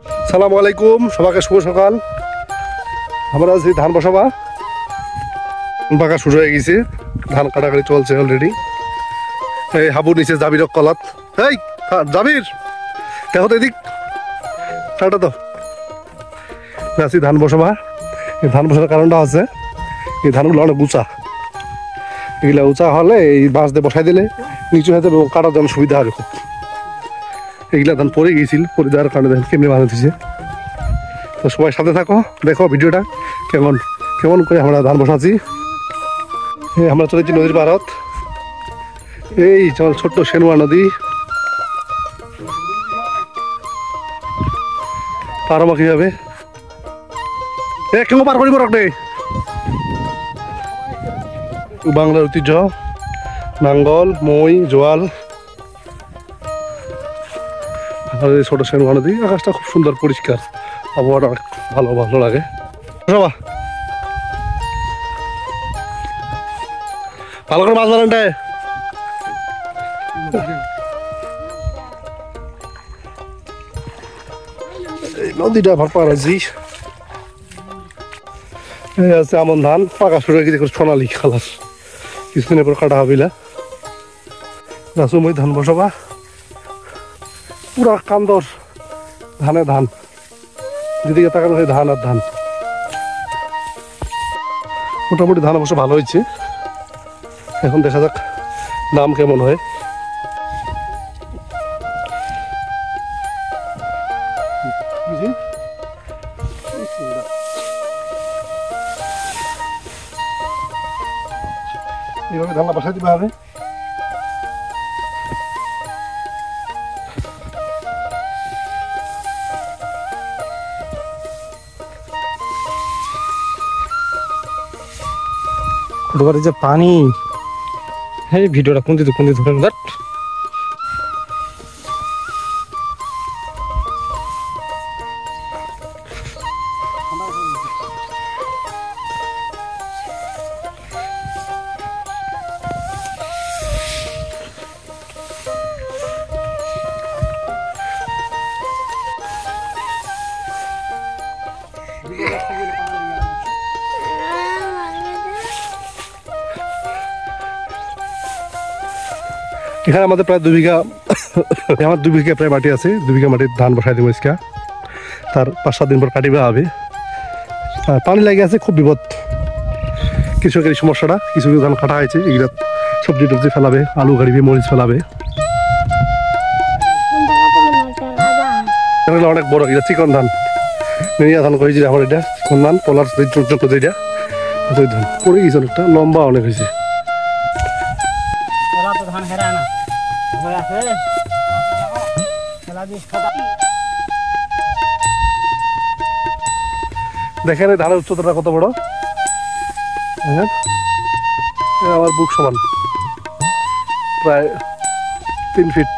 সালামু আলাইকুম, সবাইকে শুভ সকাল। আমরা আছি ধান বসাবা, পাকা শুরু হয়ে গেছে, ধান কাটাকাটি চলছে অলরেডি। এই হাবু নিচে জাবির কলাত, এই জাবির দেখো তো এদিক টাটা তো। আছি ধান বসাবা। এই ধান বসার কারণটা আছে এই ধানগুলো অনেক উঁচা, এগুলা উঁচা হলে এই বাঁশ দিয়ে বসাই দিলে নিচু হয়ে যাবে, কাটার জন্য সুবিধা হবে খুব। এগুলা ধান পরে গিয়েছিল, পরে যাওয়ার কারণে দেখেন কেমনি বানিয়ে দিচ্ছে। তো সবাই সাথে থাকো, দেখো ভিডিওটা কেমন কেমন করে আমরা ধান বসাচ্ছি। আমরা চলেছি নদীর পাড়ত, এই চল ছোট্ট সেনুয়া নদী, পারমা কিভাবে কেমন পার করিব রাখবে। বাংলার ঐতিহ্য নাঙ্গল, মই, জোয়াল, ছোট সেনুয়া নদী। আকাশটা খুব সুন্দর পরিষ্কার, আবহাওয়াটা অনেক ভালো ভালো লাগে। সবা ভালো করে মাছ মারেনটায় নদীটা ভালো পার আছি। এই আছে আমন ধান পাকা শুরু হয়ে গেছে, সোনালি কালার, কিছুদিনের পর কাটা হবিলা। রাসুমই ধান বসাবা, পুরা কান্দর ধানে ধান, যেদিকে তাকানো হয় ধান আর ধান। মোটামুটি ধান অবশ্য ভালো হয়েছে, এখন দেখা যাক দাম কেমন হয়। এইভাবে ধানটা বসাই দিতে হবে। ডোবারে যে পানি, হ্যাঁ ভিডিওটা কোন দিকে ধরেন বাট এখানে আমাদের প্রায় 2 বিঘা, আমার 2 বিঘা প্রায় মাটি আছে। 2 বিঘা মাটির ধান বসাই দেবো ইসকা, তার 5-7 দিন পর কাটিবে হবে। আর পানি লাগে আছে, খুব বিপদ কৃষকের এই সমস্যাটা। কিছু কিছু ধান কাটা হয়েছে, এগুলা সবজি টবজি ফেলাবে, আলু গাড়িবে, মরিচ ফেলাবে। অনেক বড়, এটা চিকন ধান, নিয়া ধান করেছি আমার, এটা চিকন ধান পলার যেটা ওই ধান পড়ে গেছে, অনেকটা লম্বা অনেক হয়েছে। দেখেন এই ধানের উচ্চতাটা কত বড়, আমার বুক সমান, প্রায় 3 ফিট।